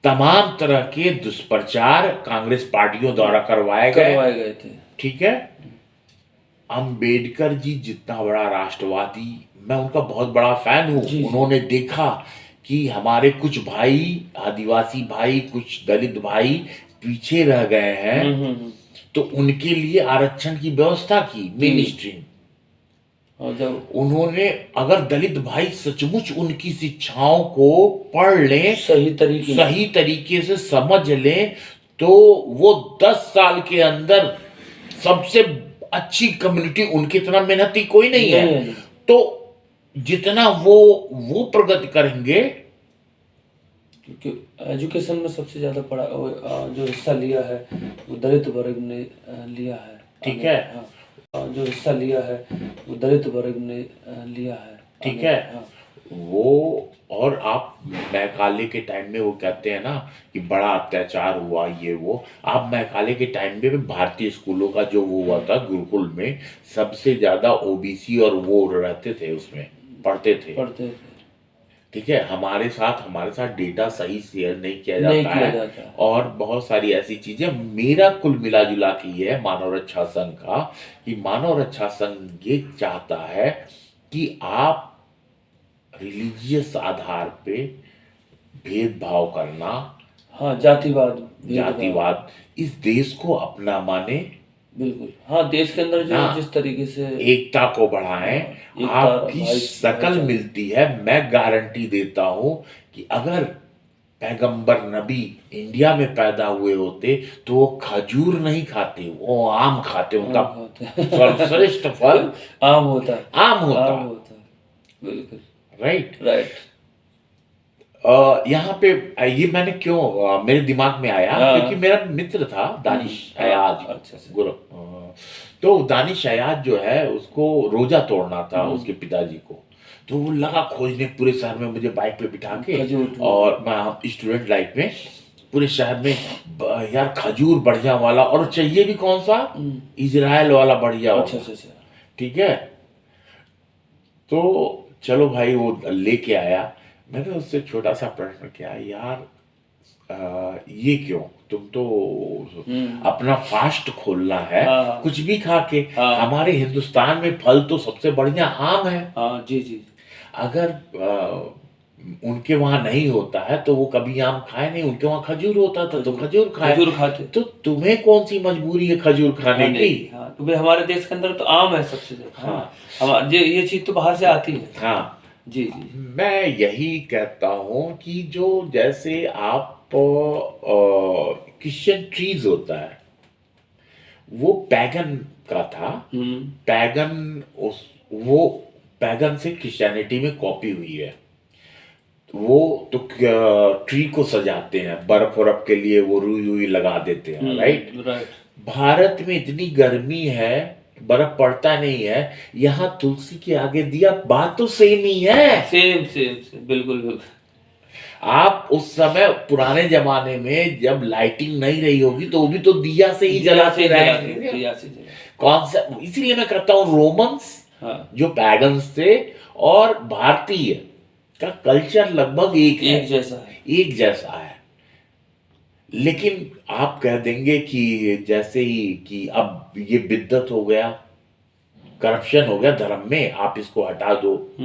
तमाम तरह के दुष्प्रचार कांग्रेस पार्टियों द्वारा करवाए गए थे, ठीक है। अंबेडकर जी जितना बड़ा राष्ट्रवादी, मैं उनका बहुत बड़ा फैन हूं। उन्होंने देखा कि हमारे कुछ भाई, आदिवासी भाई, कुछ दलित भाई पीछे रह गए हैं, तो उनके लिए आरक्षण की व्यवस्था की मेन स्ट्रीम। जब उन्होंने, अगर दलित भाई सचमुच उनकी शिक्षाओं को पढ़ लें, सही तरीके से समझ लें, तो वो 10 साल के अंदर सबसे अच्छी कम्युनिटी, उनकी इतना मेहनती कोई नहीं है। तो जितना वो प्रगति करेंगे, क्योंकि एजुकेशन में सबसे ज्यादा पढ़ा जो हिस्सा लिया है वो दलित वर्ग ने लिया है, ठीक है। जो हिस्सा लिया है वो दलित वर्ग ने लिया है, ठीक है। वो और आप मैकाले के टाइम में वो कहते हैं ना कि बड़ा अत्याचार हुआ ये वो, आप मैकाले के टाइम में भारतीय स्कूलों का जो वो हुआ था गुरुकुल में, सबसे ज्यादा ओबीसी और वो रहते थे, उसमें पढ़ते थे। ठीक है, हमारे साथ डेटा सही शेयर नहीं किया जाता है और बहुत सारी ऐसी चीजें। मेरा कुल मिला जुला के ये है मानव रक्षा संघ का, कि मानव रक्षा संघ ये चाहता है कि आप रिलीजियस आधार पे भेदभाव करना, हाँ जातिवाद इस देश को अपना माने, बिल्कुल। हाँ, देश के अंदर जो ना जिस तरीके से एकता को बढ़ाएं, एकता, आपकी शकल भाईचारा। मिलती है। मैं गारंटी देता हूं कि अगर पैगंबर नबी इंडिया में पैदा हुए होते तो वो खजूर नहीं खाते, वो आम खाते। उनका आम खाते हैं। सर्वश्रेष्ठ फल आम होता है, आम होता। आम होता है, बिल्कुल, राइट। राइट। यहाँ पे ये मैंने क्यों मेरे दिमाग में आया क्योंकि हाँ, मेरा मित्र था दानिश अयाज। अच्छा, अच्छा। गुरु तो दानिश अयाज जो है उसको रोजा तोड़ना था उसके पिताजी को। तो वो लगा खोजने पूरे शहर में, मुझे बाइक पे बिठा के। खजूर ढूँढ। और मैं स्टूडेंट लाइफ में पूरे शहर में यार खजूर बढ़िया वाला, और चाहिए भी कौन सा, इजराइल वाला बढ़िया अच्छा, होगा। अच्छा, अच्छा। ठीक है। तो चलो भाई वो लेके आया। मैंने उससे छोटा सा प्रश्न किया, यार ये क्यों, तुम तो अपना फास्ट खोलना है, हाँ, हाँ, कुछ भी खा के। हाँ, हमारे हिंदुस्तान में फल तो सबसे बढ़िया आम है। हाँ, जी, जी। अगर उनके वहां नहीं होता है तो वो कभी आम खाए नहीं, उनके वहां खजूर होता था तो खजूर खाए। खजूर खाते। तो तुम्हें कौन सी मजबूरी है खजूर खाने खाने की। की, हाँ, क्योंकि हमारे देश के अंदर तो आम है सबसे ज़्यादा, है ना? हाँ, ये चीज़ तो बाहर से आती है। हाँ। जी, जी। मैं यही कहता हूँ कि जो जैसे आप क्रिश्चियन ट्रीज होता है, वो पैगन का था। हुँ, पैगन उस वो पैगन से क्रिश्चियनिटी में कॉपी हुई है। वो तो ट्री को सजाते हैं, बर्फ वरफ के लिए वो रुई रुई लगा देते हैं। राइट। राइट। भारत में इतनी गर्मी है, बर्फ पड़ता नहीं है, यहाँ तुलसी के आगे दिया, बात तो सेम ही है। सेम, सेम, सेम, बिल्कुल, बिल्कुल। आप उस समय पुराने जमाने में जब लाइटिंग नहीं रही होगी तो वो भी तो दिया से ही जलाते रहेंगे। दिया से जला। कौन सा, इसीलिए मैं कहता हूँ रोमन्स हाँ, जो पैगन्स थे और भारतीय का कल्चर लगभग एक है, एक जैसा है। एक जैसा है। लेकिन आप कह देंगे कि जैसे ही कि अब ये बिद्दत हो गया, करप्शन हो गया धर्म में, आप इसको हटा दो।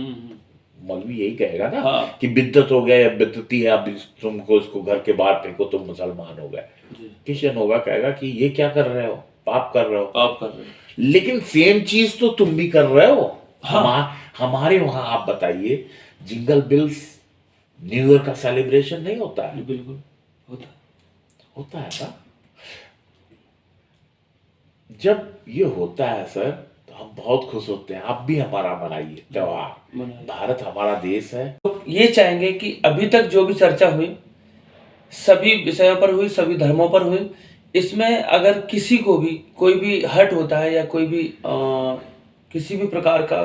मौलवी यही कहेगा ना हाँ, कि बिद्दत हो गया या बिद्दती है, अब तुमको इसको घर के बाहर फेंको, तुम मुसलमान हो गए। जी, क्रिश्चियन होगा कहेगा कि ये क्या कर रहे हो, पाप कर रहे हो। आप कर रहे हो। लेकिन सेम चीज तो तुम भी कर रहे हो। हाँ, हमारे वहां आप बताइए, जिंगल बिल्स न्यू ईयर का सेलिब्रेशन नहीं होता है। बिल्कुल, होता है। होता है ना। जब ये होता है सर तो हम बहुत खुश होते हैं। आप भी हमारा मनाइए त्योहार, मनाइए। भारत हमारा देश है। तो ये चाहेंगे कि अभी तक जो भी चर्चा हुई, सभी विषयों पर हुई, सभी धर्मों पर हुई, इसमें अगर किसी को भी कोई भी हर्ट होता है या कोई भी किसी भी प्रकार का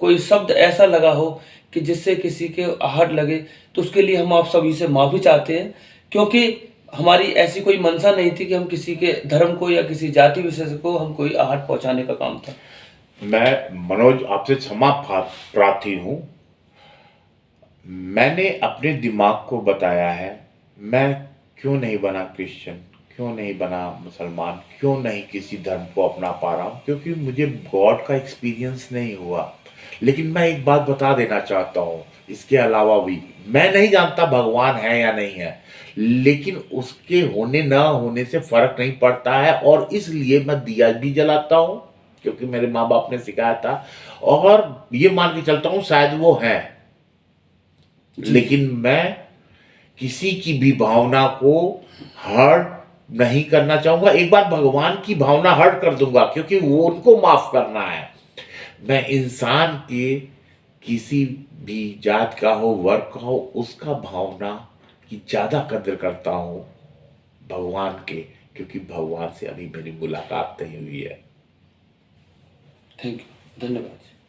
कोई शब्द ऐसा लगा हो कि जिससे किसी के आहट लगे, तो उसके लिए हम आप सभी से माफ़ी चाहते हैं, क्योंकि हमारी ऐसी कोई मंशा नहीं थी कि हम किसी के धर्म को या किसी जाति विशेष को हम कोई आहट पहुंचाने का काम था। मैं मनोज आपसे क्षमा प्रार्थी हूं। मैंने अपने दिमाग को बताया है, मैं क्यों नहीं बना क्रिश्चियन, क्यों नहीं बना मुसलमान, क्यों नहीं किसी धर्म को अपना पा रहा हूँ, क्योंकि मुझे गॉड का एक्सपीरियंस नहीं हुआ। लेकिन मैं एक बात बता देना चाहता हूँ, इसके अलावा भी मैं नहीं जानता भगवान है या नहीं है, लेकिन उसके होने ना होने से फर्क नहीं पड़ता है। और इसलिए मैं दिया भी जलाता हूँ क्योंकि मेरे माँ बाप ने सिखाया था, और ये मान के चलता हूँ शायद वो है। लेकिन मैं किसी की भी भावना को हर्ट नहीं करना चाहूंगा। एक बार भगवान की भावना हर्ट कर दूंगा क्योंकि वो उनको माफ करना है। मैं इंसान के किसी भी जात का हो, वर्ग का हो, उसका भावना की ज्यादा कदर करता हूं भगवान के, क्योंकि भगवान से अभी मेरी मुलाकात नहीं हुई है। थैंक यू, धन्यवाद।